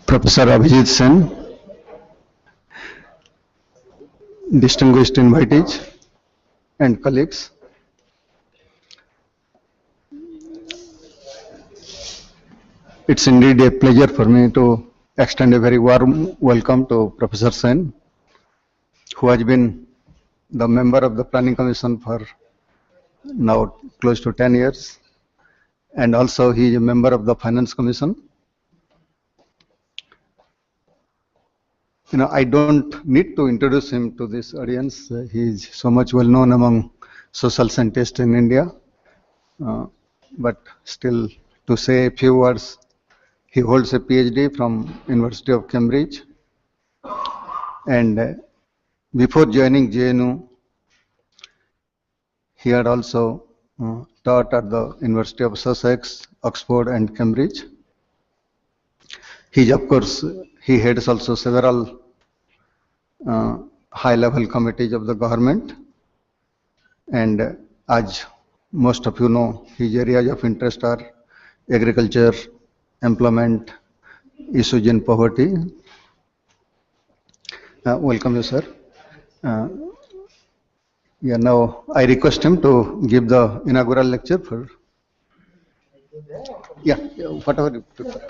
Professor Abhijit Sen, distinguished invitees and colleagues. It's indeed a pleasure for me to extend a very warm welcome to Professor Sen, who has been the member of the Planning Commission for now close to 10 years, and also he is a member of the Finance Commission. I don't need to introduce him to this audience. He is so much well known among social scientists in India. But still, to say a few words, he holds a PhD from University of Cambridge. And before joining JNU, he had also taught at the University of Sussex, Oxford, and Cambridge. He heads also several high-level committees of the government. And as most of you know, his areas of interest are agriculture, employment, issues in poverty. Welcome you, sir. Now I request him to give the inaugural lecture for. Whatever you prefer.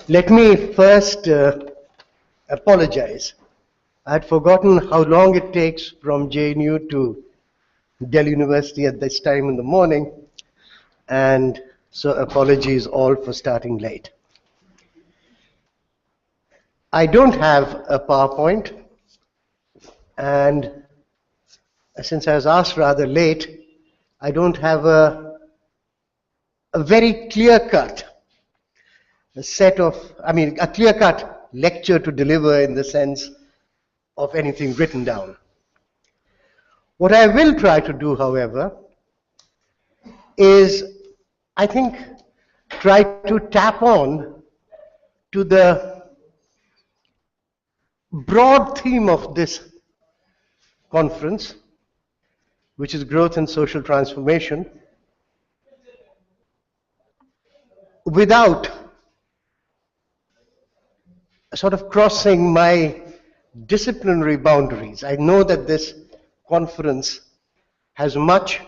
Let me first apologize. I had forgotten how long it takes from JNU to Delhi University at this time in the morning, and so apologies all for starting late. I don't have a PowerPoint, and since I was asked rather late, I don't have a very clear-cut a clear-cut lecture to deliver in the sense of anything written down. What I will try to do, however, is, I think, try to tap on to the broad theme of this conference, which is growth and social transformation, without sort of crossing my disciplinary boundaries. I know that this conference has much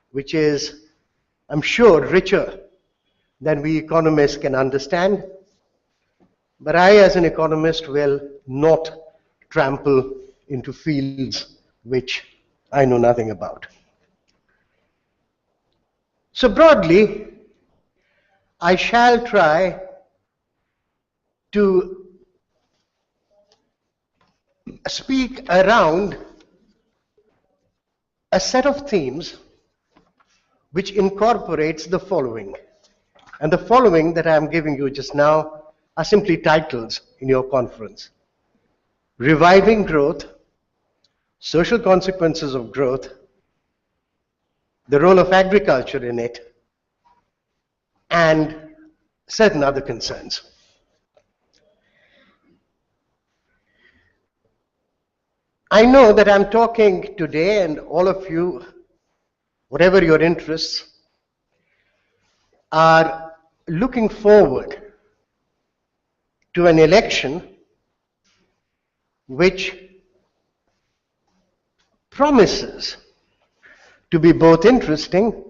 which is, I'm sure, richer than we economists can understand, but I, as an economist, will not trample into fields which I know nothing about. So broadly, I shall try to speak around a set of themes which incorporates the following. And the following that I am giving you just now are simply titles in your conference: Reviving Growth, Social Consequences of Growth, the Role of Agriculture in It, and certain other concerns. I know that I'm talking today, and all of you, whatever your interests, are looking forward to an election which promises to be both interesting,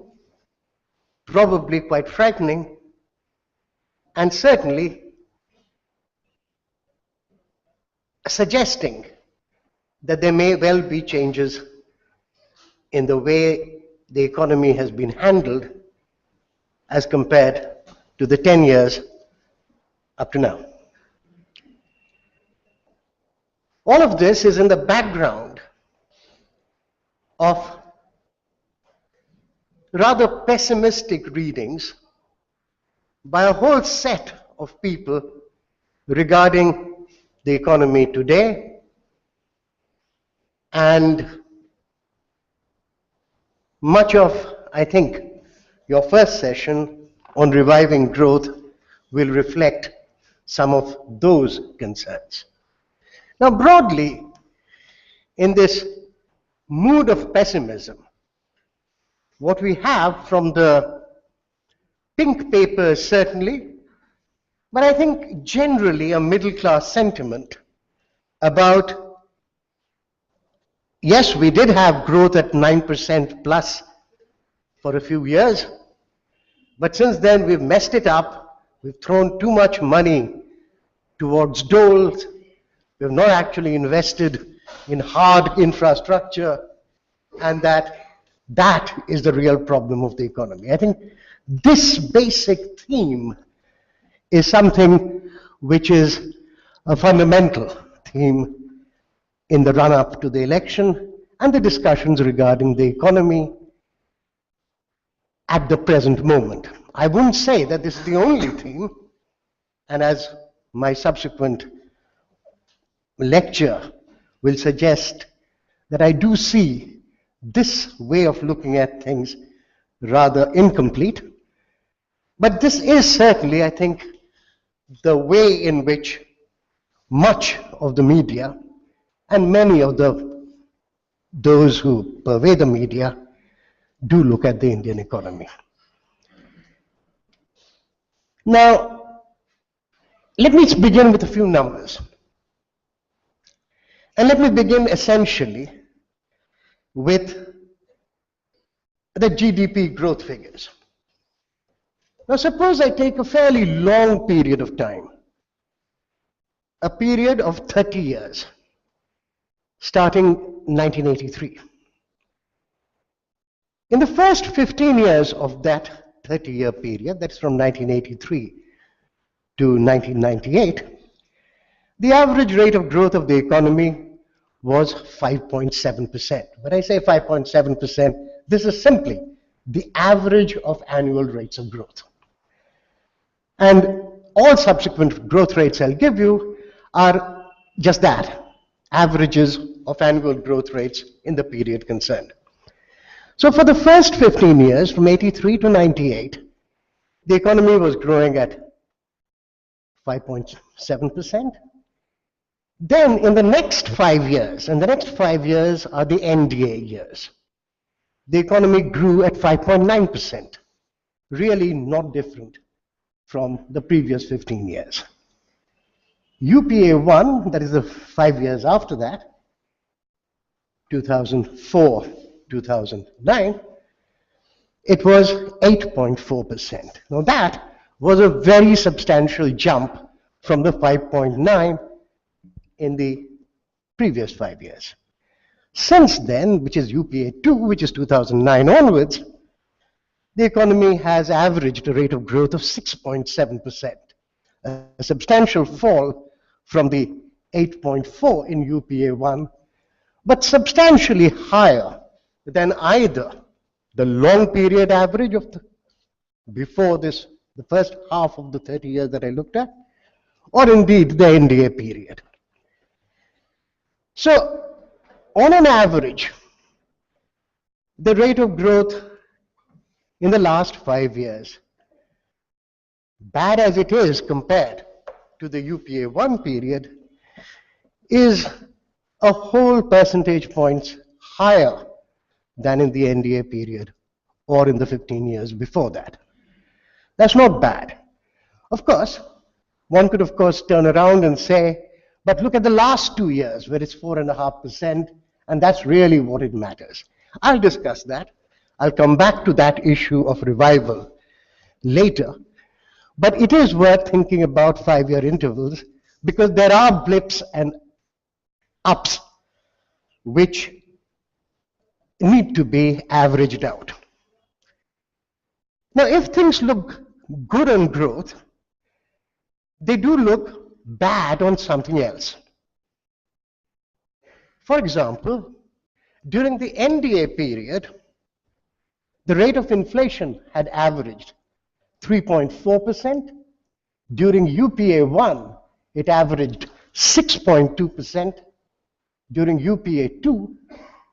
probably quite frightening, and certainly suggesting that there may well be changes in the way the economy has been handled as compared to the 10 years up to now. All of this is in the background of rather pessimistic readings by a whole set of people regarding the economy today, and much of, I think, your first session on reviving growth will reflect some of those concerns. Now, broadly, in this mood of pessimism. What we have from the pink papers, certainly, but I think generally a middle class sentiment about, yes, we did have growth at 9% plus for a few years, but since then we've messed it up. We've thrown too much money towards doles. We've not actually invested in hard infrastructure, and that is the real problem of the economy. I think this basic theme is something which is a fundamental theme in the run-up to the election and the discussions regarding the economy at the present moment. I wouldn't say that this is the only theme, and as my subsequent lecture will suggest, that I do see this way of looking at things rather incomplete. But this is certainly, I think, the way in which much of the media and many of those who pervade the media do look at the Indian economy. Now, let me begin with a few numbers. And let me begin essentially with the GDP growth figures. Now, suppose I take a fairly long period of time, a period of 30 years, starting 1983. In the first 15 years of that 30-year period, that's from 1983 to 1998, the average rate of growth of the economy was 5.7%. When I say 5.7%, this is simply the average of annual rates of growth. And all subsequent growth rates I'll give you are just that, averages of annual growth rates in the period concerned. So for the first 15 years, from 83 to 98, the economy was growing at 5.7%. Then in the next 5 years, and the next 5 years are the NDA years, the economy grew at 5.9%, really not different from the previous 15 years. UPA 1, that is the 5 years after that, 2004, 2009, it was 8.4%. Now that was a very substantial jump from the 5.9 in the previous 5 years. Since then, which is UPA 2, which is 2009 onwards, the economy has averaged a rate of growth of 6.7%, a substantial fall from the 8.4 in UPA 1, but substantially higher than either the long period average of before this, the first half of the 30 years that I looked at, or indeed the NDA period. So, on an average, the rate of growth in the last 5 years, bad as it is compared to the UPA 1 period, is a whole percentage points higher than in the NDA period or in the 15 years before that. That's not bad. Of course, one could of course turn around and say, but look at the last 2 years where it's 4.5%, and that's really what it matters. I'll discuss that. I'll come back to that issue of revival later. But it is worth thinking about 5-year intervals because there are blips and ups which need to be averaged out. Now, if things look good on growth, they do look bad on something else. For example, during the NDA period, the rate of inflation had averaged 3.4%. During UPA 1, it averaged 6.2%. During UPA 2,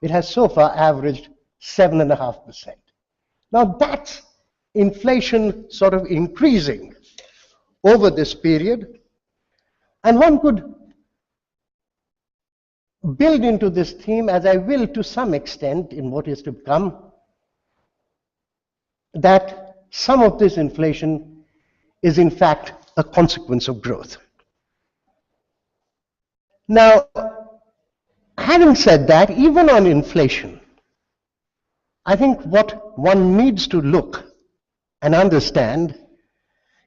it has so far averaged 7.5%. Now that's inflation sort of increasing over this period. And one could build into this theme, as I will to some extent in what is to come, that some of this inflation is in fact a consequence of growth. Now, having said that, even on inflation, I think what one needs to look and understand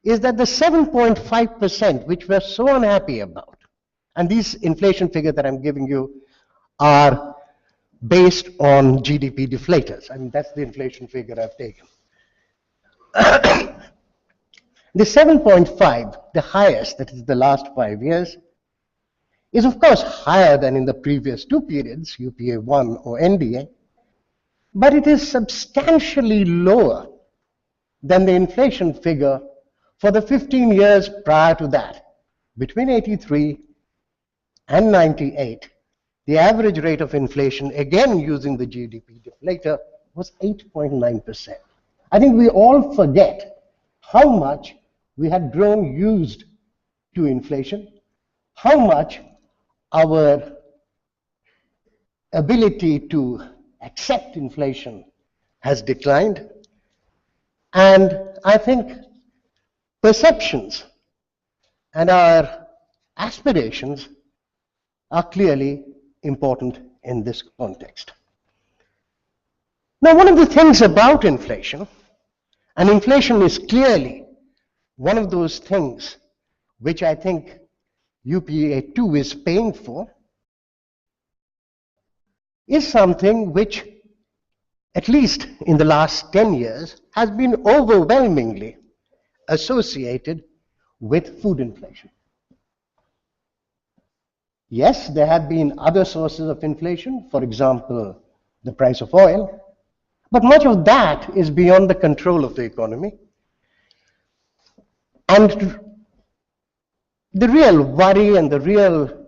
is that the 7.5%, which we're so unhappy about, and these inflation figures that I'm giving you are based on GDP deflators. I mean, that's the inflation figure I've taken. The 7.5, the highest, that is the last 5 years, is of course higher than in the previous two periods, UPA 1 or NDA, but it is substantially lower than the inflation figure for the 15 years prior to that. Between 83 and 98, the average rate of inflation, again using the GDP deflator, was 8.9%. I think we all forget how much we had grown used to inflation, how much our ability to accept inflation has declined, and I think perceptions and our aspirations are clearly important in this context. Now, one of the things about inflation, and inflation is clearly one of those things which I think UPA 2 is paying for, is something which, at least in the last 10 years, has been overwhelmingly associated with food inflation. Yes, there have been other sources of inflation, for example, the price of oil, but much of that is beyond the control of the economy. And the real worry and the real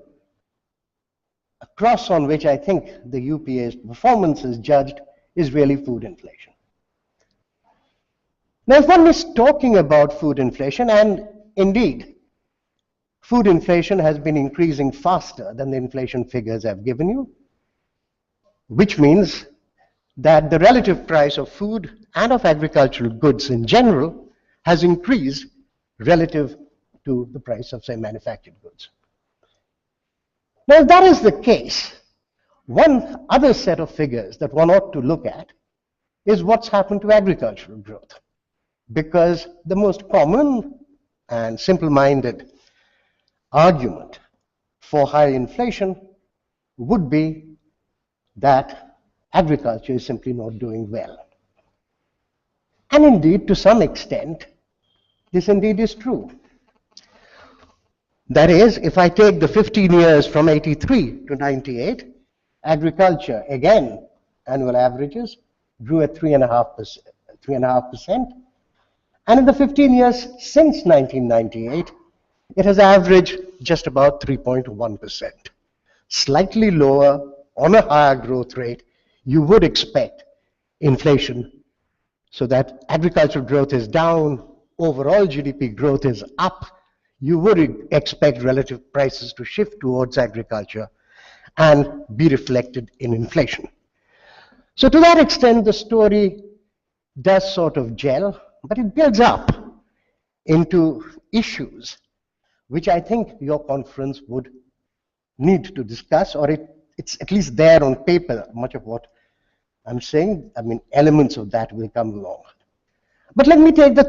cross on which I think the UPA's performance is judged is really food inflation. Now, if one is talking about food inflation, and indeed, food inflation has been increasing faster than the inflation figures I've given you, which means that the relative price of food and of agricultural goods in general has increased relative to the price of, say, manufactured goods. Now, if that is the case, one other set of figures that one ought to look at is what's happened to agricultural growth. Because the most common and simple-minded argument for high inflation would be that agriculture is simply not doing well. And indeed, to some extent, this indeed is true. That is, if I take the 15 years from 83 to 98, agriculture, again, annual averages, grew at 3.5%. And in the 15 years since 1998, it has averaged just about 3.1%. Slightly lower, on a higher growth rate. You would expect inflation, so that agricultural growth is down, overall GDP growth is up. You would expect relative prices to shift towards agriculture and be reflected in inflation. So to that extent, the story does sort of gel, but it builds up into issues which I think your conference would need to discuss, or it's at least there on paper, much of what I'm saying. I mean, elements of that will come along. But let me take the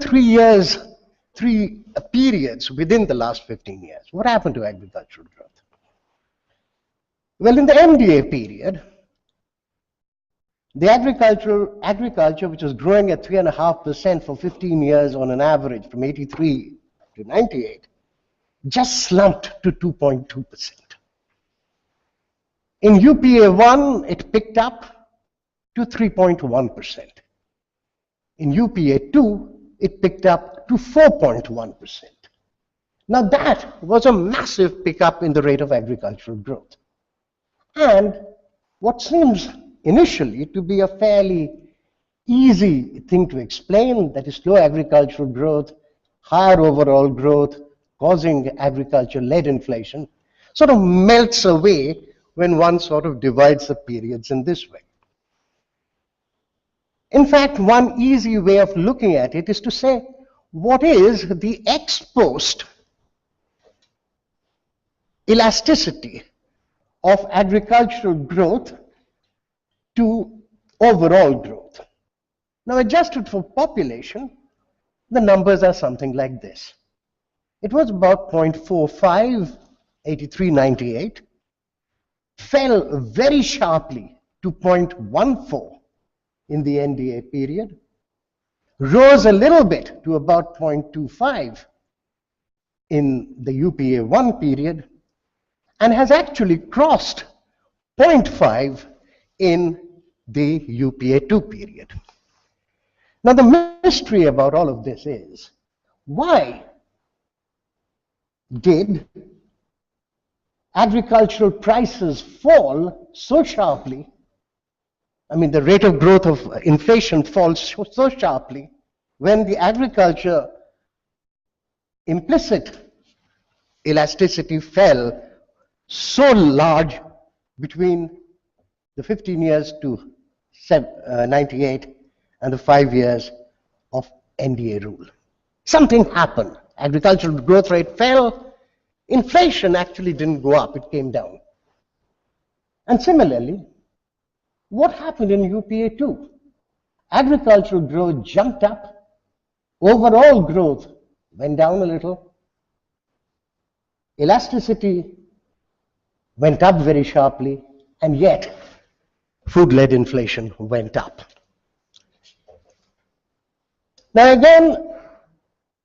3 periods within the last 15 years. What happened to agricultural growth? Well, in the MDA period, the agriculture, which was growing at 3.5% for 15 years on an average from 83 to 98, just slumped to 2.2%. In UPA 1, it picked up to 3.1%. In UPA 2, it picked up to 4.1%. Now that was a massive pickup in the rate of agricultural growth. And what seems initially to be a fairly easy thing to explain, that is slow agricultural growth, higher overall growth, causing agriculture-led inflation, sort of melts away when one sort of divides the periods in this way. In fact, one easy way of looking at it is to say, what is the ex post elasticity of agricultural growth to overall growth? Now, adjusted for population, the numbers are something like this. It was about 0.45, 83-98, fell very sharply to 0.14 in the NDA period, rose a little bit to about 0.25 in the UPA 1 period, and has actually crossed 0.5 in the UPA 2 period. Now, the mystery about all of this is, why did agricultural prices fall so sharply? I mean, the rate of growth of inflation falls so sharply when the agriculture implicit elasticity fell so large between the 15 years to 98 and the 5 years of NDA rule. Something happened. Agricultural growth rate fell. Inflation actually didn't go up, it came down. And similarly, what happened in UPA 2? Agricultural growth jumped up, overall growth went down a little, elasticity went up very sharply, and yet food-led inflation went up. Now again,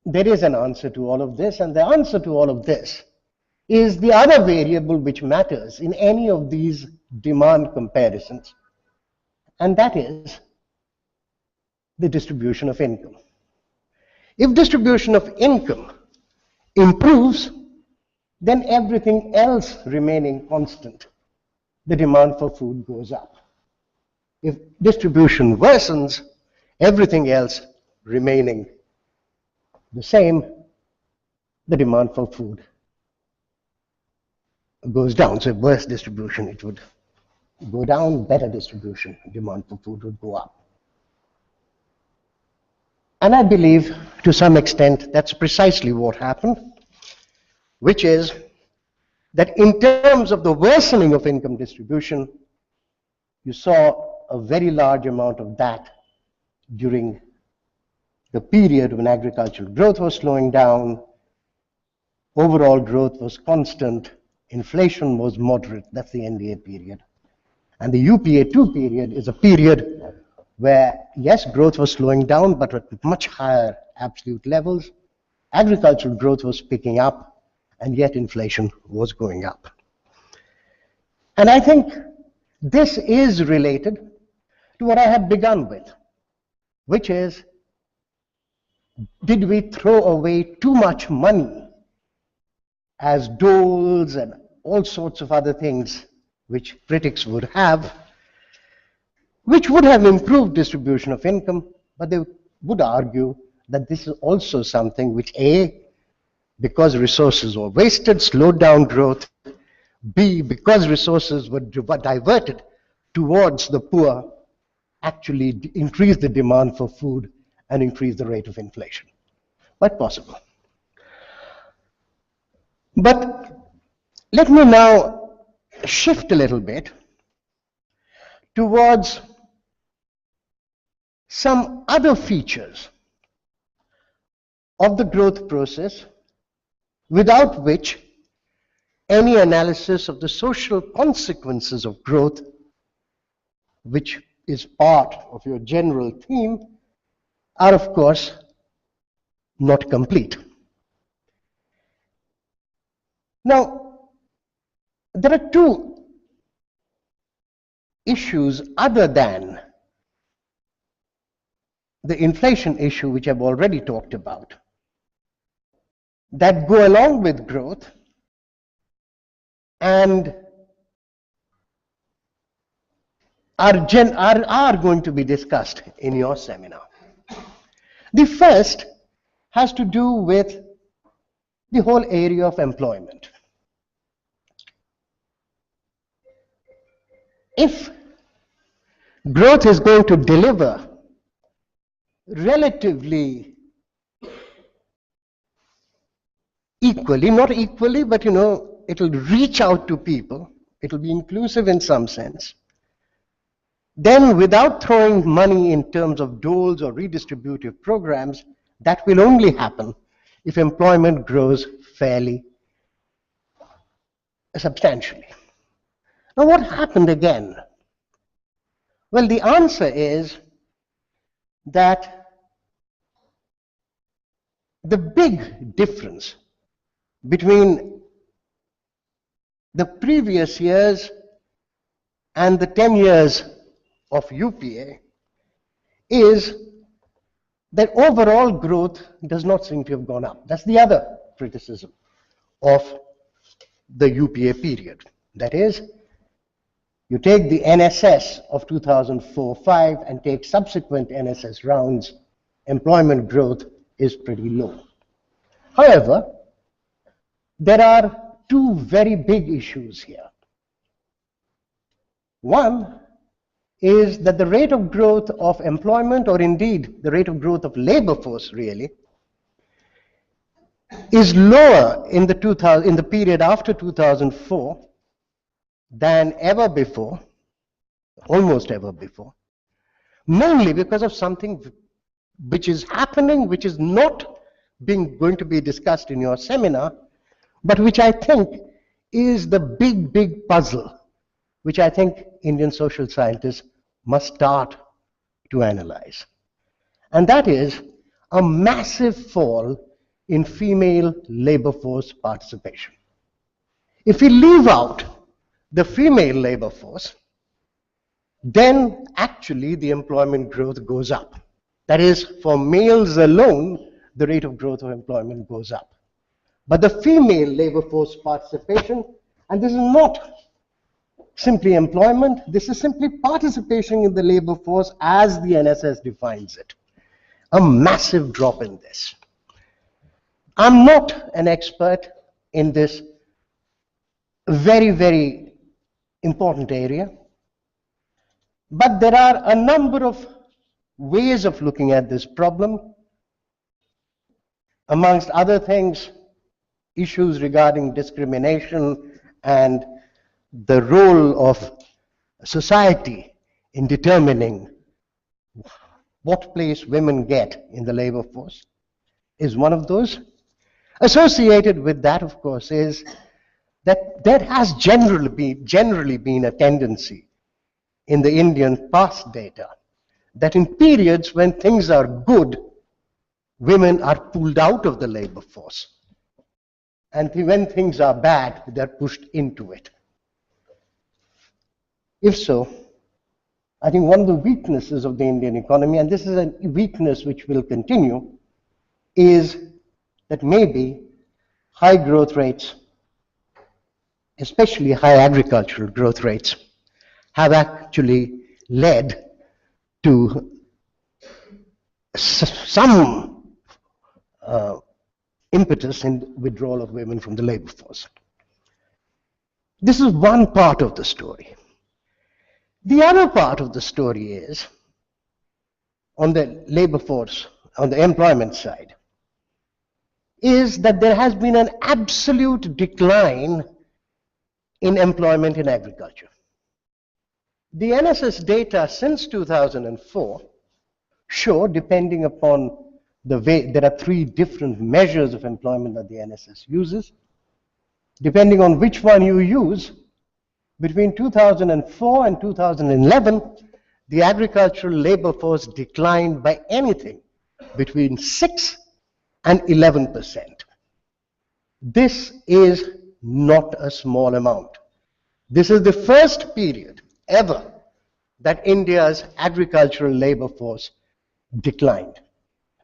there is an answer to all of this, and the answer to all of this is the other variable which matters in any of these demand comparisons, and that is the distribution of income. If distribution of income improves, then everything else remaining constant, the demand for food goes up. If distribution worsens, everything else remaining the same, the demand for food goes down. So worse distribution, it would go down, better distribution, demand for food would go up. And I believe to some extent that's precisely what happened, which is that in terms of the worsening of income distribution, you saw a very large amount of that during the period when agricultural growth was slowing down, overall growth was constant, inflation was moderate. That's the NDA period. And the UPA 2 period is a period where, yes, growth was slowing down, but at much higher absolute levels. Agricultural growth was picking up, and yet inflation was going up. And I think this is related to what I had begun with, which is, did we throw away too much money as doles and all sorts of other things which critics would have, which would have improved distribution of income, but they would argue that this is also something which, A, because resources were wasted, slowed down growth, B, because resources were diverted towards the poor, actually increased the demand for food and increased the rate of inflation. Quite possible. But let me now shift a little bit towards some other features of the growth process without which any analysis of the social consequences of growth, which is part of your general theme, are of course not complete. Now, there are two issues other than the inflation issue, which I've already talked about, that go along with growth and are going to be discussed in your seminar. The first has to do with the whole area of employment. if growth is going to deliver relatively equally, not equally, but it'll reach out to people, it'll be inclusive in some sense, then without throwing money in terms of doles or redistributive programs, that will only happen if employment grows fairly substantially. Now, what happened again? Well, the answer is that the big difference between the previous years and the 10 years of UPA is that overall growth does not seem to have gone up. That's the other criticism of the UPA period. That is, you take the NSS of 2004-05 and take subsequent NSS rounds, employment growth is pretty low. However, there are two very big issues here. One is that the rate of growth of employment, or indeed the rate of growth of labor force really, is lower in the period after 2004 than ever before, almost ever before, mainly because of something which is happening, which is not going to be discussed in your seminar, but which I think is the big puzzle, which I think Indian social scientists must start to analyze. And that is a massive fall in female labor force participation. If we leave out the female labor force, then actually the employment growth goes up. That is, for males alone, the rate of growth of employment goes up. But the female labor force participation, and this is not simply employment, this is simply participation in the labor force as the NSS defines it. A massive drop in this. I'm not an expert in this very important area, but there are a number of ways of looking at this problem. Amongst other things, issues regarding discrimination and the role of society in determining what place women get in the labor force is one of those. Associated with that, of course, is that there has generally been a tendency in the Indian past data that in periods when things are good, women are pulled out of the labor force. And when things are bad, they're pushed into it. If so, I think one of the weaknesses of the Indian economy, and this is a weakness which will continue, is that maybe high growth rates, especially high agricultural growth rates, have actually led to some impetus in withdrawal of women from the labor force. This is one part of the story. The other part of the story is, on the labor force, on the employment side, is that there has been an absolute decline in employment in agriculture. The NSS data since 2004 show, depending upon the way, there are three different measures of employment that the NSS uses. Depending on which one you use, between 2004 and 2011, the agricultural labor force declined by anything between 6 and 11%. This is not a small amount. This is the first period ever that India's agricultural labor force declined.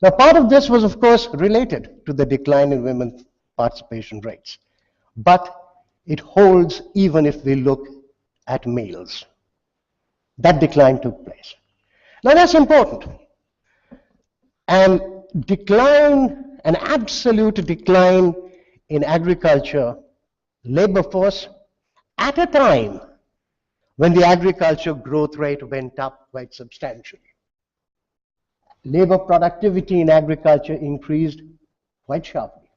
Now, part of this was, of course, related to the decline in women's participation rates, but it holds even if we look at males. That decline took place. Now, that's important. And decline, an absolute decline in agriculture labor force at a time when the agriculture growth rate went up quite substantially. Labor productivity in agriculture increased quite sharply.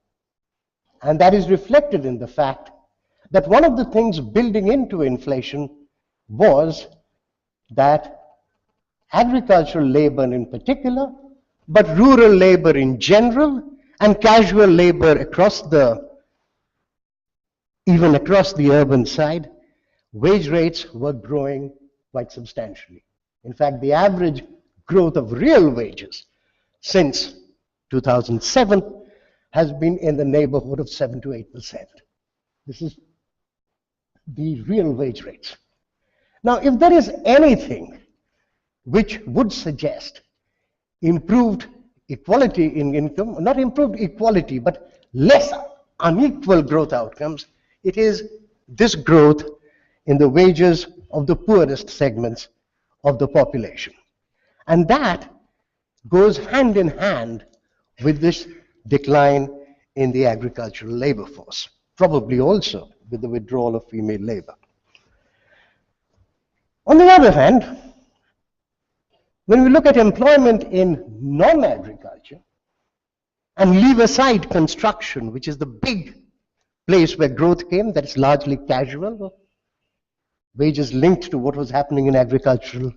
And that is reflected in the fact that one of the things building into inflation was that agricultural labor in particular, but rural labor in general, and casual labor even across the urban side, wage rates were growing quite substantially. In fact, the average growth of real wages since 2007 has been in the neighborhood of 7 to 8%. This is the real wage rates. Now, if there is anything which would suggest improved equality in income, not improved equality, but less unequal growth outcomes, it is this growth in the wages of the poorest segments of the population. And that goes hand in hand with this decline in the agricultural labor force, probably also with the withdrawal of female labor. On the other hand, when we look at employment in non-agriculture and leave aside construction, which is the big place where growth came, that is largely casual, wages linked to what was happening in agricultural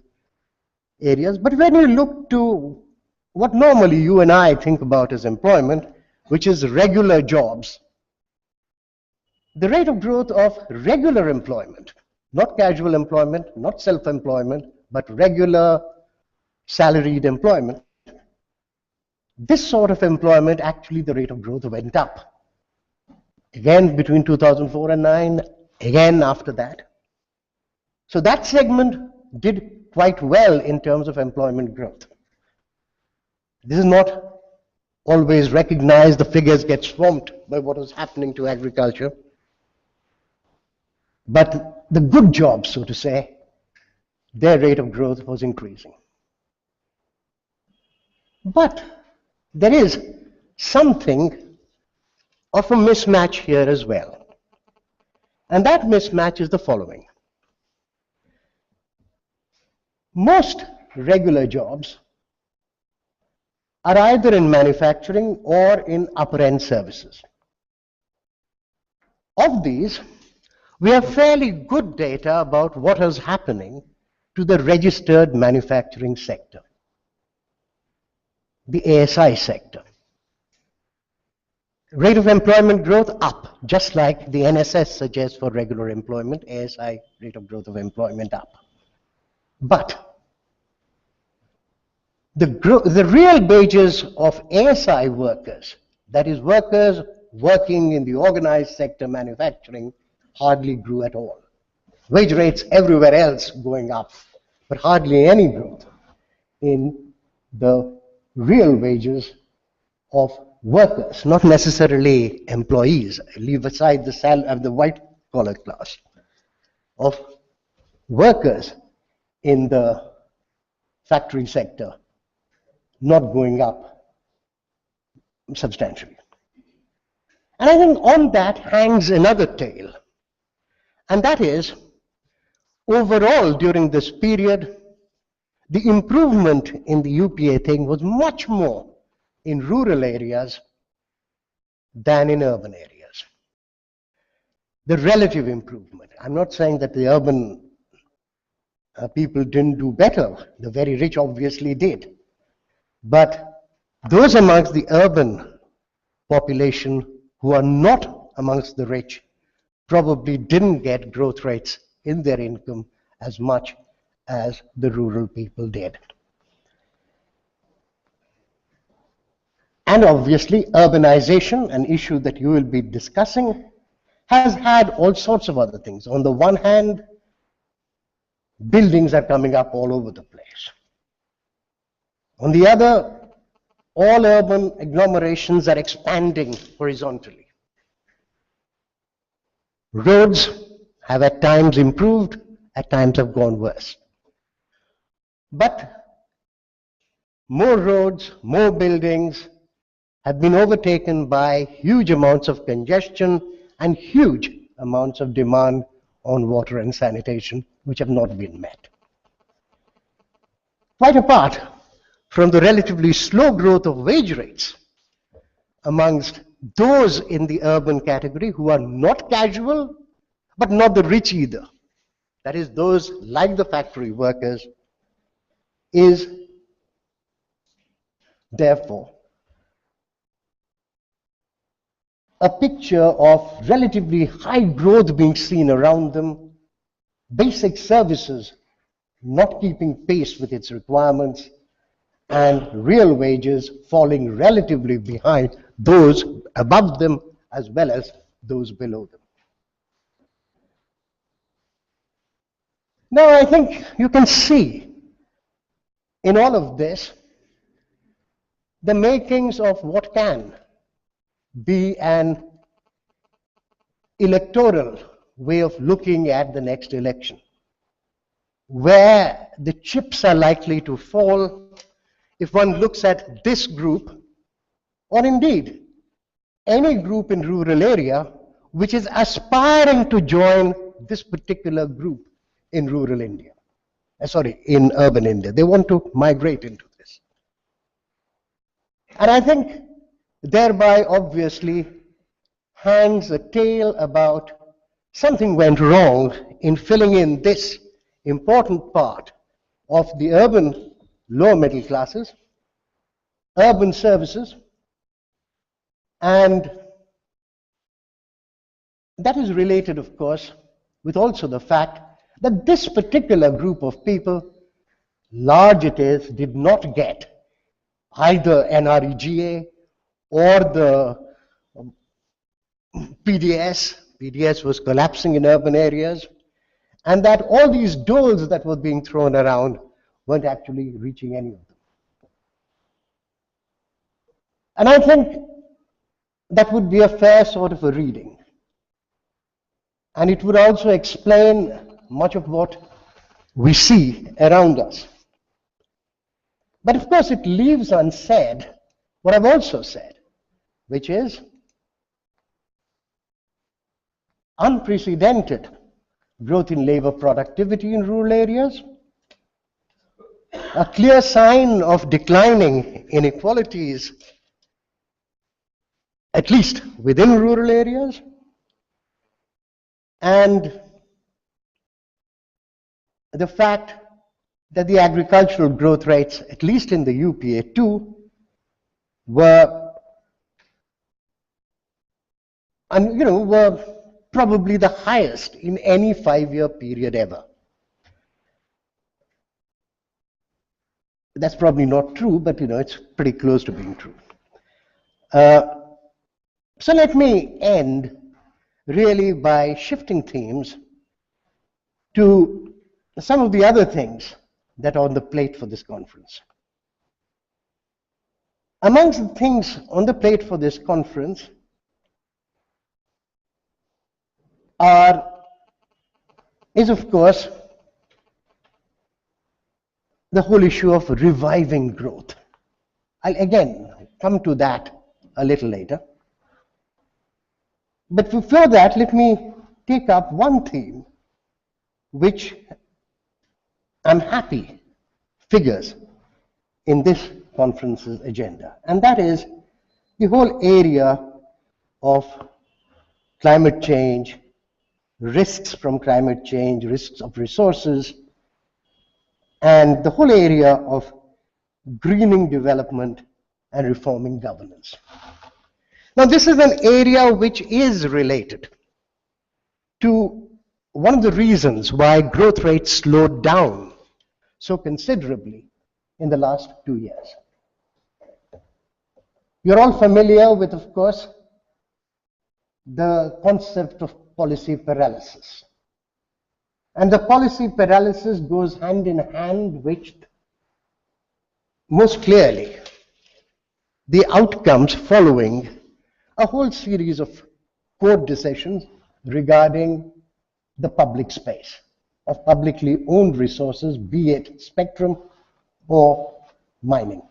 areas. But when you look to what normally you and I think about as employment, which is regular jobs, the rate of growth of regular employment, not casual employment, not self-employment, but regular salaried employment, this sort of employment, actually the rate of growth went up. Again between 2004 and 9, again after that. So that segment did quite well in terms of employment growth. This is not always recognized. The figures get swamped by what was happening to agriculture. But the good jobs, so to say, their rate of growth was increasing. But there is something of a mismatch here as well. And that mismatch is the following. Most regular jobs are either in manufacturing or in upper-end services. Of these, we have fairly good data about what is happening to the registered manufacturing sector, the ASI sector. Rate of employment growth up, just like the NSS suggests for regular employment, ASI rate of growth of employment up. But the real wages of ASI workers, that is workers working in the organized sector manufacturing, hardly grew at all. Wage rates everywhere else going up, but hardly any growth in the real wages of workers, not necessarily employees. Leave aside the white collar class of workers in the factory sector, not going up substantially. And I think on that hangs another tale, and that is, overall during this period, the improvement in the UPA thing was much more in rural areas than in urban areas. The relative improvement. I'm not saying that the urban people didn't do better. The very rich obviously did. But those amongst the urban population who are not amongst the rich probably didn't get growth rates in their income as much as the rural people did. And obviously, urbanization, an issue that you will be discussing, has had all sorts of other things. On the one hand, buildings are coming up all over the place. On the other, all urban agglomerations are expanding horizontally. Roads have at times improved, at times have gone worse. But more roads, more buildings have been overtaken by huge amounts of congestion and huge amounts of demand on water and sanitation which have not been met. Quite apart from the relatively slow growth of wage rates amongst those in the urban category who are not casual, but not the rich either. That is, those like the factory workers, is therefore a picture of relatively high growth being seen around them, basic services not keeping pace with its requirements, and real wages falling relatively behind those above them as well as those below them. Now, I think you can see in all of this the makings of what can be an electoral way of looking at the next election, where the chips are likely to fall if one looks at this group, or indeed any group in rural area which is aspiring to join this particular group in rural India. In urban India. They want to migrate into this. And I think thereby obviously hangs a tale about something went wrong in filling in this important part of the urban lower middle classes, urban services, and that is related, of course, with also the fact that this particular group of people, large it is, did not get either NREGA or the PDS. PDS was collapsing in urban areas, and that all these doles that were being thrown around weren't actually reaching any of them. And I think that would be a fair sort of a reading. And it would also explain much of what we see around us. But of course, it leaves unsaid what I've also said, which is unprecedented growth in labor productivity in rural areas, a clear sign of declining inequalities, at least within rural areas, and the fact that the agricultural growth rates, at least in the UPA2, were probably the highest in any 5-year period ever. That's probably not true, but it's pretty close to being true. So let me end really by shifting themes to some of the other things that are on the plate for this conference. Amongst the things on the plate for this conference is of course the whole issue of reviving growth. I'll again come to that a little later. But before that, let me take up one theme which I'm happy figures in this conference's agenda, and that is the whole area of climate change, risks from climate change, risks of resources, and the whole area of greening development and reforming governance. Now, this is an area which is related to one of the reasons why growth rates slowed down so considerably in the last 2 years. You're all familiar with, of course, the concept of policy paralysis. And the policy paralysis goes hand in hand with, most clearly, the outcomes following a whole series of court decisions regarding the public space of publicly owned resources, be it spectrum or mining.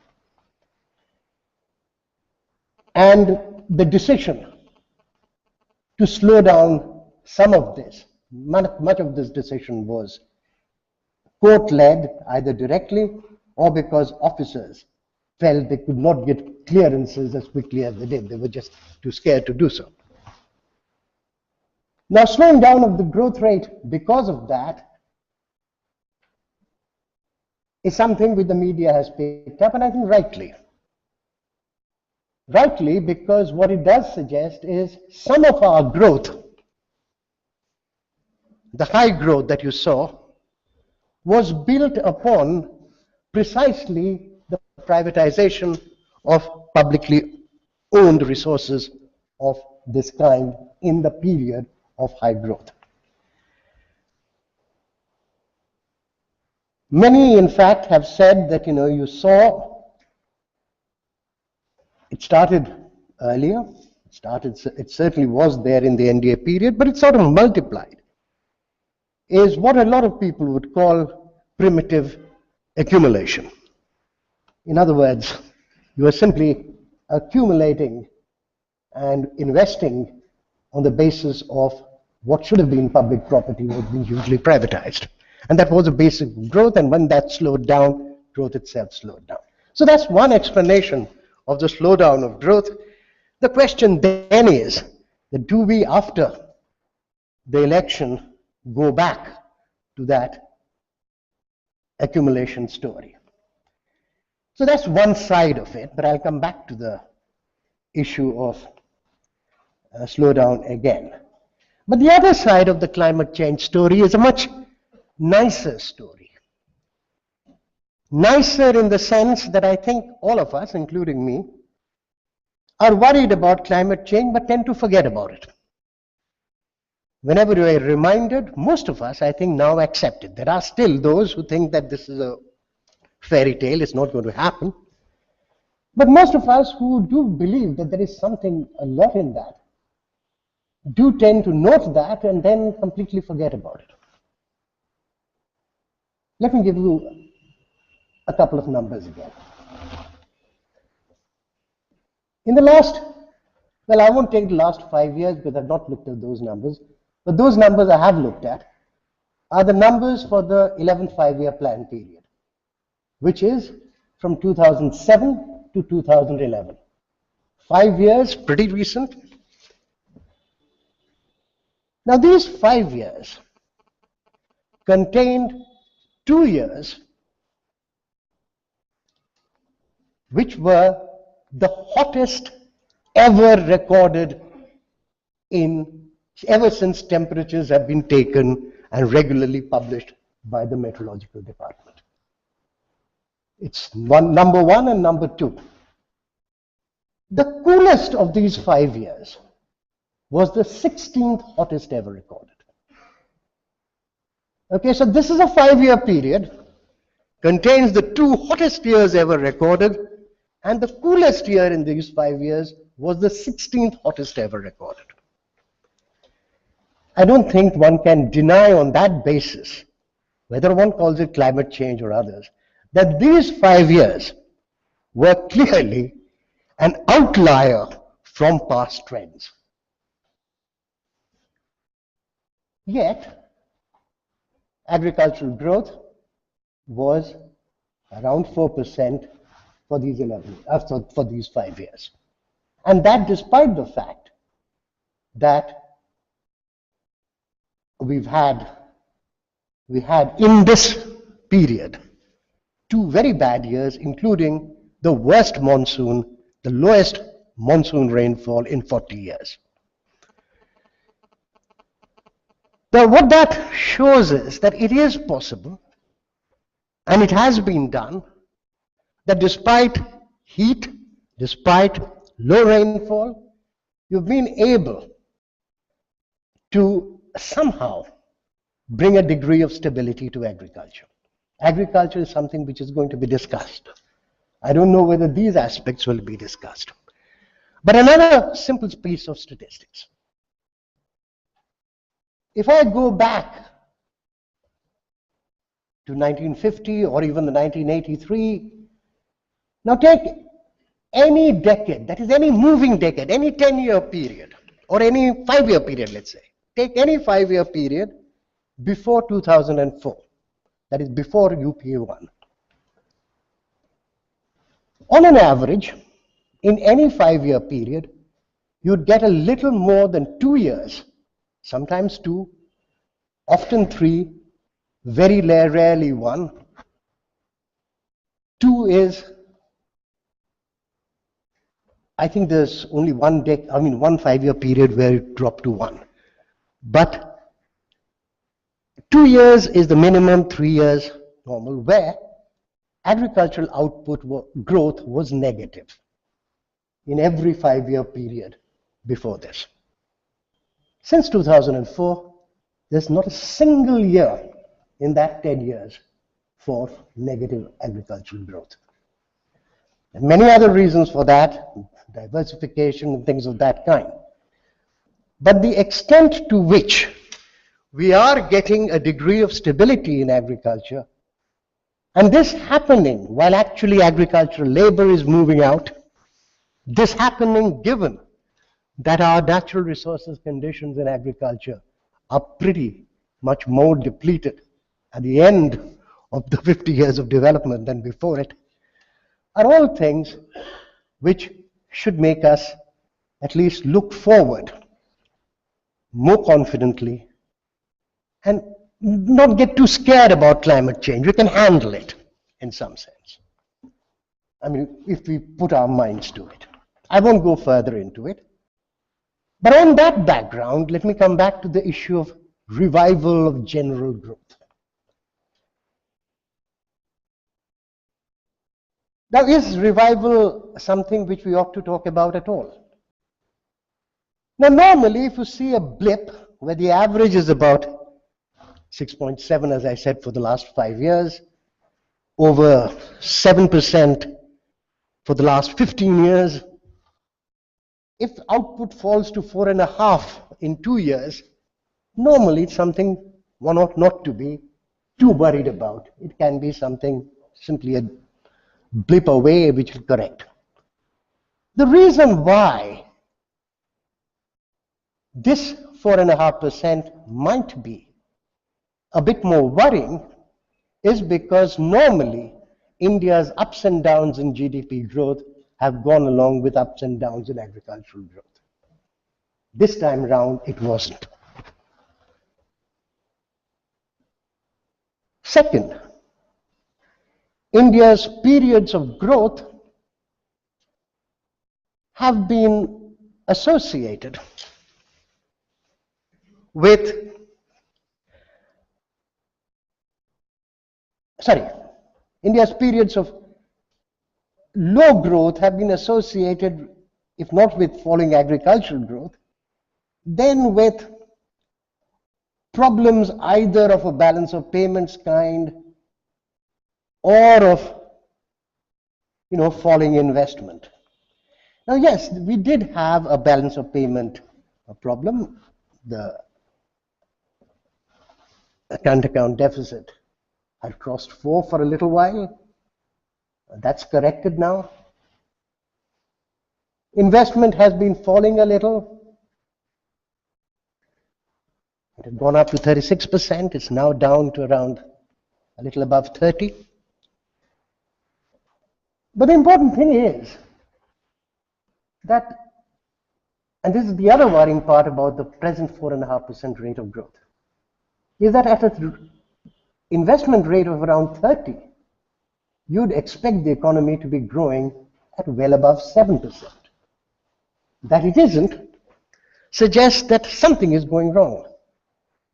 And the decision to slow down some of this, much of this decision was court-led, either directly or because officers felt they could not get clearances as quickly as they did. They were just too scared to do so. Now, slowing down of the growth rate because of that is something which the media has picked up, and I think rightly. Rightly, because what it does suggest is some of our growth, the high growth that you saw, was built upon precisely the privatization of publicly owned resources of this kind in the period of high growth. Many, in fact, have said that, you saw it started earlier. It certainly was there in the NDA period, but it sort of multiplied. Is what a lot of people would call primitive accumulation. In other words, you are simply accumulating and investing on the basis of what should have been public property was being hugely privatized. And that was a basic growth, and when that slowed down, growth itself slowed down. So that's one explanation of the slowdown of growth. The question then is, that do we, after the election, go back to that accumulation story? So that's one side of it, but I'll come back to the issue of slowdown again. But the other side of the climate change story is a much nicer story. Nicer in the sense that I think all of us, including me, are worried about climate change but tend to forget about it. Whenever we are reminded, most of us, I think, now accept it. There are still those who think that this is a fairy tale, it's not going to happen. But most of us who do believe that there is something, a lot in that, do tend to note that and then completely forget about it. Let me give you a couple of numbers again. In the last, well, I won't take the last 5 years because I've not looked at those numbers, but those numbers I have looked at are the numbers for the 11th five-year plan period, which is from 2007 to 2011. 5 years, pretty recent. Now, these 5 years contained 2 years which were the hottest ever recorded ever since temperatures have been taken and regularly published by the meteorological department. It's number 1 and number 2. The coolest of these 5 years was the 16th hottest ever recorded. Okay, so this is a 5-year period, contains the 2 hottest years ever recorded, and the coolest year in these 5 years was the 16th hottest ever recorded. I don't think one can deny on that basis, whether one calls it climate change or others, that these 5 years were clearly an outlier from past trends. Yet, agricultural growth was around 4% for these 5 years. And that despite the fact that we had in this period 2 very bad years, including the worst monsoon, the lowest monsoon rainfall in 40 years. Now, what that shows is that it is possible, and it has been done, that despite heat, despite low rainfall, you've been able to somehow bring a degree of stability to agriculture. Agriculture is something which is going to be discussed. I don't know whether these aspects will be discussed. But another simple piece of statistics. If I go back to 1950 or even the 1983, now take any decade, that is any moving decade, any 10-year period, or any 5-year period, let's say. Take any 5-year period before 2004. that is before UPA 1. On an average, in any 5-year period, you'd get a little more than 2 years, sometimes 2, often 3, very rarely 1. 2 is, I think there's only one 5-year period where it dropped to 1. But 2 years is the minimum, 3 years normal, where agricultural output growth was negative in every 5-year period before this. Since 2004, there's not a single year in that 10 years for negative agricultural growth. And many other reasons for that, diversification and things of that kind. But the extent to which we are getting a degree of stability in agriculture, and this happening while actually agricultural labor is moving out, this happening given that our natural resources conditions in agriculture are pretty much more depleted at the end of the 50 years of development than before it, are all things which should make us at least look forward more confidently and not get too scared about climate change. We can handle it in some sense. I mean, if we put our minds to it. I won't go further into it. But on that background, let me come back to the issue of revival of general growth. Now, is revival something which we ought to talk about at all? Now, normally, if you see a blip where the average is about 6.7, as I said, for the last 5 years, over 7% for the last 15 years, if output falls to 4.5 in 2 years, normally it's something one ought not to be too worried about. It can be something, simply a blip away, which will correct. The reason why this 4.5% might be a bit more worrying is because normally India's ups and downs in GDP growth have gone along with ups and downs in agricultural growth. This time round, it wasn't. Second, India's periods of growth have been associated with, India's periods of low growth have been associated, if not with falling agricultural growth, then with problems either of a balance of payments kind or of, falling investment. Now, yes, we did have a balance of payment problem. The current account deficit had crossed 4 for a little while. That's corrected now. Investment has been falling a little. It had gone up to 36%. It's now down to around a little above 30. But the important thing is that, and this is the other worrying part about the present 4.5% rate of growth, is that at an investment rate of around 30, you'd expect the economy to be growing at well above 7%. That it isn't suggests that something is going wrong.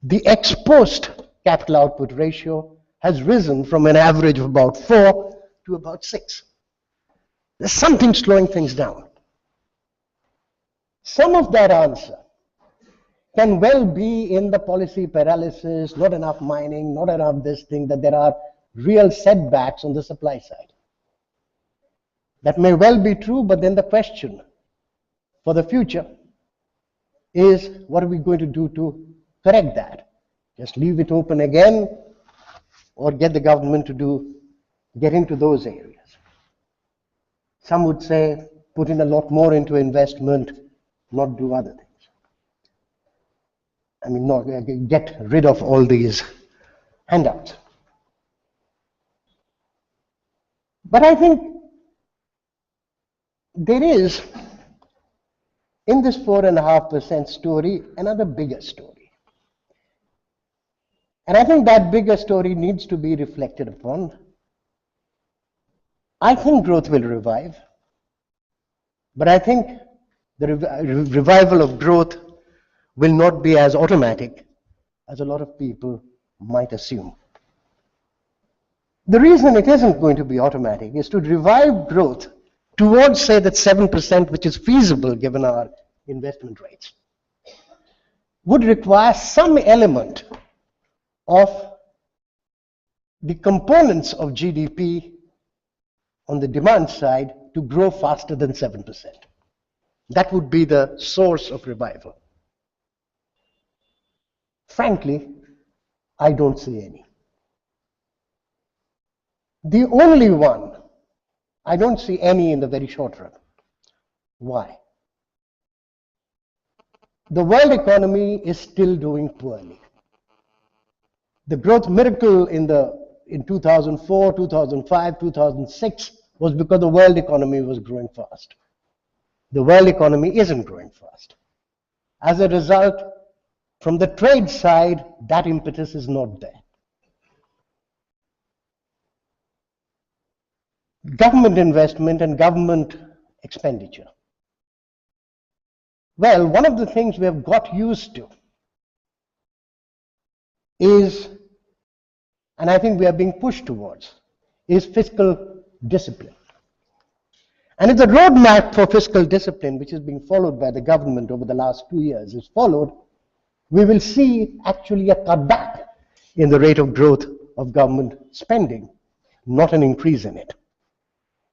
The ex-post capital output ratio has risen from an average of about 4 to about 6. There's something slowing things down. Some of that answer can well be in the policy paralysis, not enough mining, not enough this thing, that there are real setbacks on the supply side. That may well be true, but then the question for the future is, what are we going to do to correct that? Just leave it open again, or get the government to get into those areas? Some would say put in a lot more into investment, not do other things. I mean, not get rid of all these handouts. But I think there is, in this 4.5% story, another bigger story. And I think that bigger story needs to be reflected upon. I think growth will revive, but I think the revival of growth will not be as automatic as a lot of people might assume. The reason it isn't going to be automatic is to revive growth towards, say, that 7%, which is feasible given our investment rates, would require some element of the components of GDP on the demand side to grow faster than 7%. That would be the source of revival. Frankly, I don't see any. The only one, I don't see any in the very short run. Why? The world economy is still doing poorly. The growth miracle in 2004, 2005, 2006 was because the world economy was growing fast. The world economy isn't growing fast. As a result, from the trade side, that impetus is not there. Government investment and government expenditure. Well, one of the things we have got used to is, and I think we are being pushed towards, is fiscal discipline. And if the roadmap for fiscal discipline, which is being followed by the government over the last 2 years, is followed, we will see actually a cutback in the rate of growth of government spending, not an increase in it.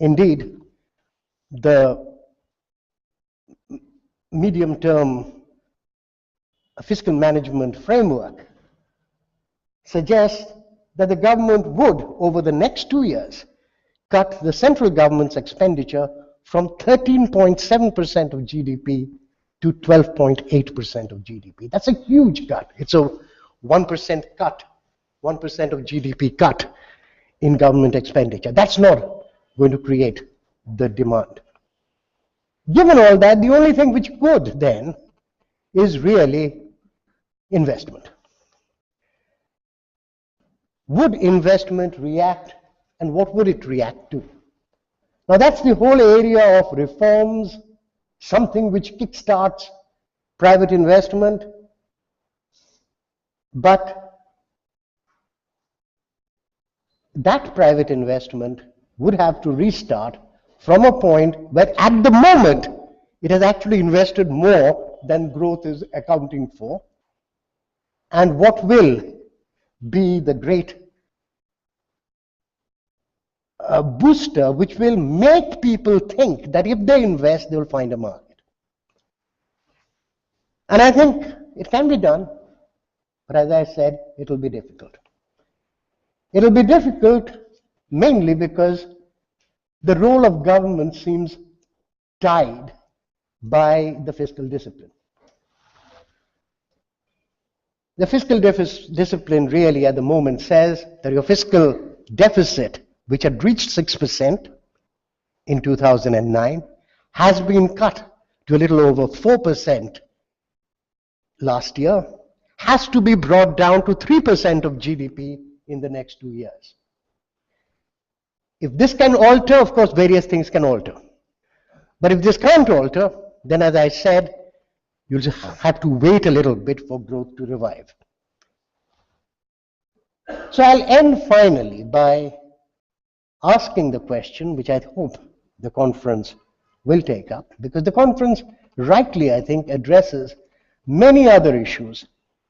Indeed, the medium-term fiscal management framework suggests that the government would, over the next 2 years, cut the central government's expenditure from 13.7% of GDP to 12.8% of GDP. That's a huge cut. It's a 1% cut, 1% of GDP cut in government expenditure. That's not going to create the demand. Given all that, the only thing which could then is really investment. Would investment react, and what would it react to? Now that's the whole area of reforms, something which kickstarts private investment, but that private investment would have to restart from a point where at the moment it has actually invested more than growth is accounting for. And what will be the great booster which will make people think that if they invest, they will find a market? And I think it can be done, but as I said, it will be difficult. It will be difficult mainly because the role of government seems tied by the fiscal discipline. The fiscal discipline really at the moment says that your fiscal deficit, which had reached 6% in 2009, has been cut to a little over 4% last year, has to be brought down to 3% of GDP in the next 2 years. If this can alter, of course, various things can alter. But if this can't alter, then as I said, you'll just have to wait a little bit for growth to revive. So I'll end finally by asking the question, which I hope the conference will take up, because the conference rightly, I think, addresses many other issues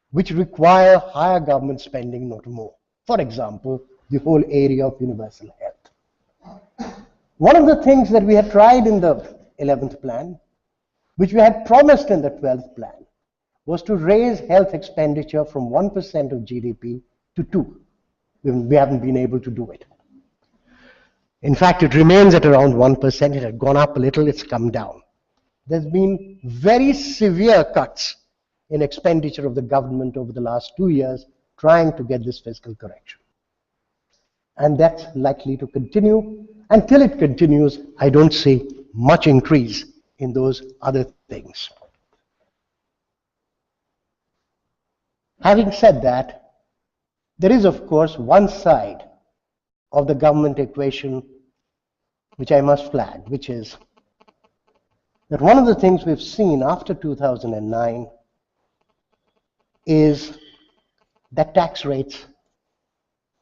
which require higher government spending, not more. For example, the whole area of universal health. One of the things that we had tried in the 11th plan, which we had promised in the 12th plan, was to raise health expenditure from 1% of GDP to 2%. We haven't been able to do it. In fact, it remains at around 1%. It had gone up a little, it's come down. There's been very severe cuts in expenditure of the government over the last 2 years trying to get this fiscal correction. And that's likely to continue Until it continues, I don't see much increase in those other things. Having said that, there is of course one side of the government equation which I must flag, which is that one of the things we've seen after 2009 is that tax rates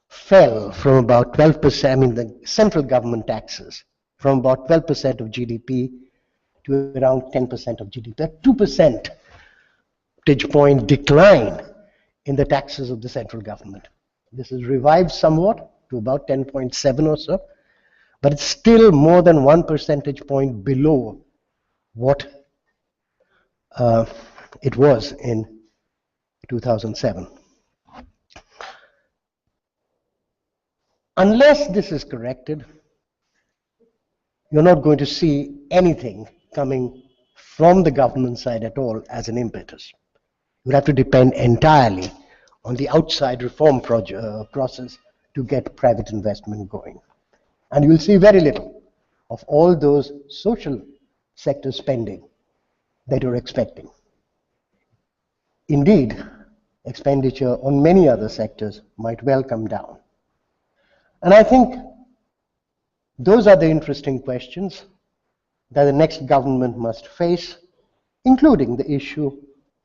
fell from about 12%, I mean the central government taxes, from about 12% of GDP to around 10% of GDP. A 2 percentage point decline in the taxes of the central government. This is revived somewhat to about 10.7 or so, but it's still more than 1 percentage point below what it was in 2007. Unless this is corrected, you're not going to see anything coming from the government side at all as an impetus. You have to depend entirely on the outside reform process to get private investment going. And you will see very little of all those social sector spending that you're expecting. Indeed, expenditure on many other sectors might well come down. And I think those are the interesting questions that the next government must face, including the issue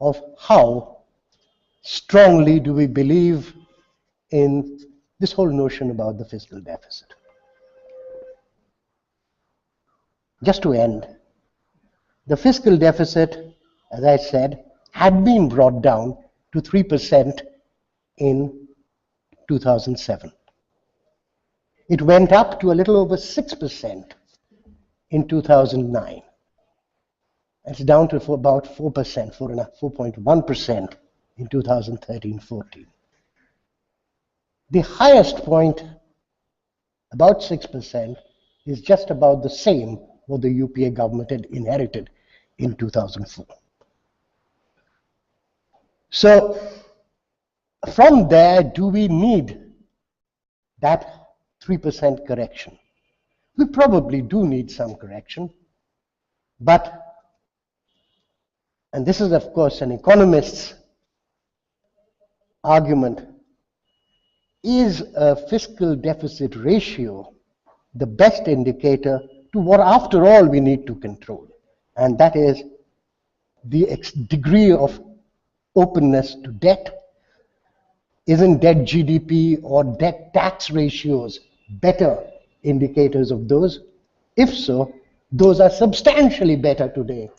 of how strongly do we believe in this whole notion about the fiscal deficit. Just to end, the fiscal deficit, as I said, had been brought down to 3% in 2007. It went up to a little over 6% in 2009. It's down to about 4%, 4.1% in 2013-14. The highest point, about 6%, is just about the same what the UPA government had inherited in 2004. So from there, do we need that 3% correction? We probably do need some correction, but, and this is of course an economist's argument, is a fiscal deficit ratio the best indicator to what after all we need to control? And that is the degree of openness to debt. Isn't debt GDP or debt tax ratios better indicators of those? If so, those are substantially better today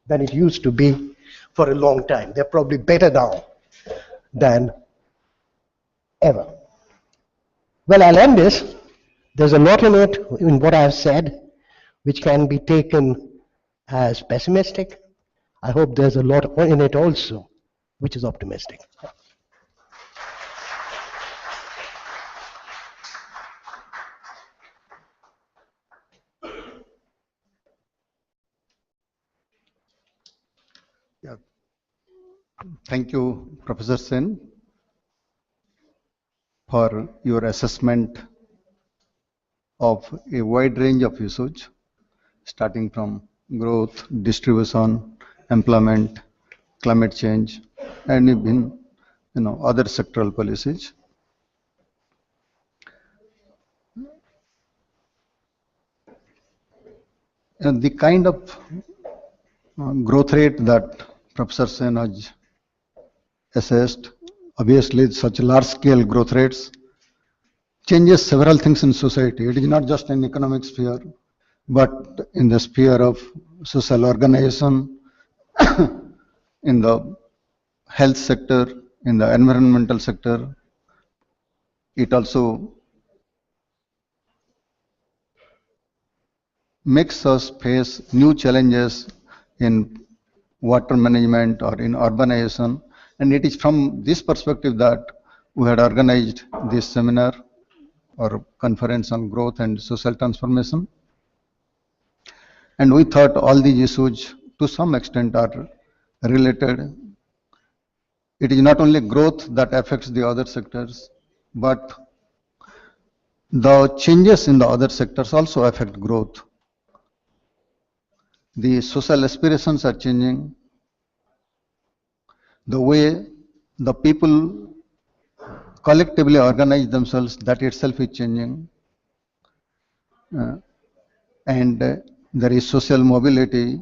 than it used to be for a long time. They're probably better now than ever. Well, I'll end this. There's a lot in it, in what I've said, which can be taken as pessimistic. I hope there's a lot in it also, which is optimistic. Yeah. Thank you, Professor Sen, for your assessment of a wide range of issues, starting from growth, distribution, employment, climate change, and even other sectoral policies. And the kind of growth rate that Professor Sen has assessed, obviously such large scale growth rates changes several things in society. It is not just in economic sphere, but in the sphere of social organization, in the health sector, in the environmental sector. It also makes us face new challenges in water management or in urbanization. And it is from this perspective that we had organized this seminar or conference on growth and social transformation. And we thought all these issues to some extent are related. It is not only growth that affects the other sectors, but The changes in the other sectors also affect growth. The social aspirations are changing. The way the people collectively organize themselves, that itself is changing. And there is social mobility.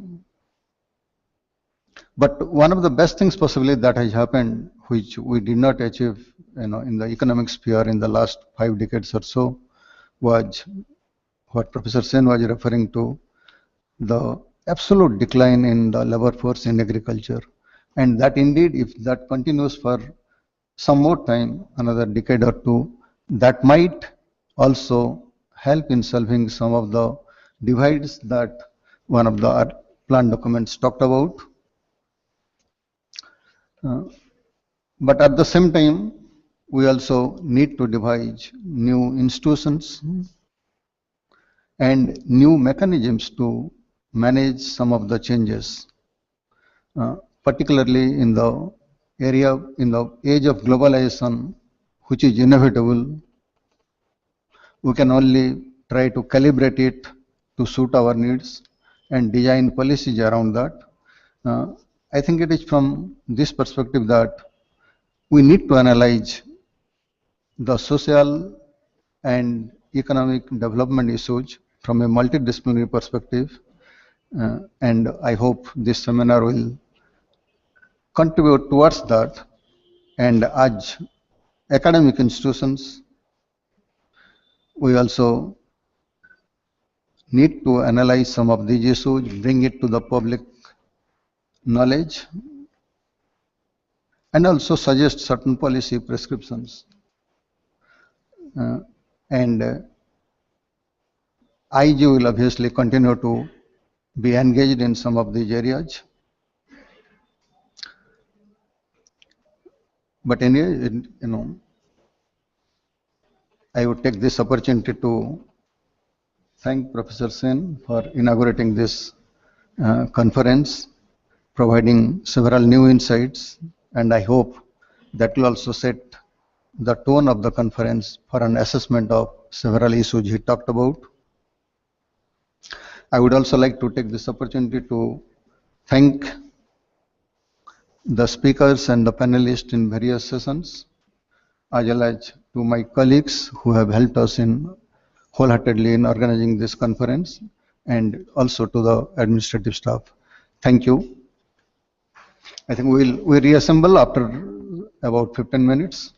But one of the best things possibly that has happened, which we did not achieve, in the economic sphere in the last 5 decades or so, was what Professor Sen was referring to, the absolute decline in the labor force in agriculture. And that indeed, if that continues for some more time, another decade or two, that might also help in solving some of the divides that one of the plan documents talked about. But at the same time, we also need to devise new institutions and new mechanisms to manage some of the changes, particularly in the age of globalization, which is inevitable. We can only try to calibrate it to suit our needs and design policies around that. Uh, I think it is from this perspective that we need to analyze the social and economic development issues from a multidisciplinary perspective. And I hope this seminar will contribute towards that. And as academic institutions, we also need to analyze some of these issues, bring it to the public knowledge, and also suggest certain policy prescriptions. And IG will obviously continue to be engaged in some of these areas. But anyway, I would take this opportunity to thank Professor Sen for inaugurating this conference, providing several new insights, and I hope that will also set the tone of the conference for an assessment of several issues he talked about. I would also like to take this opportunity to thank the speakers and the panelists in various sessions, as well as to my colleagues who have helped us in wholeheartedly in organizing this conference, and also to the administrative staff. Thank you. I think we'll reassemble after about 15 minutes.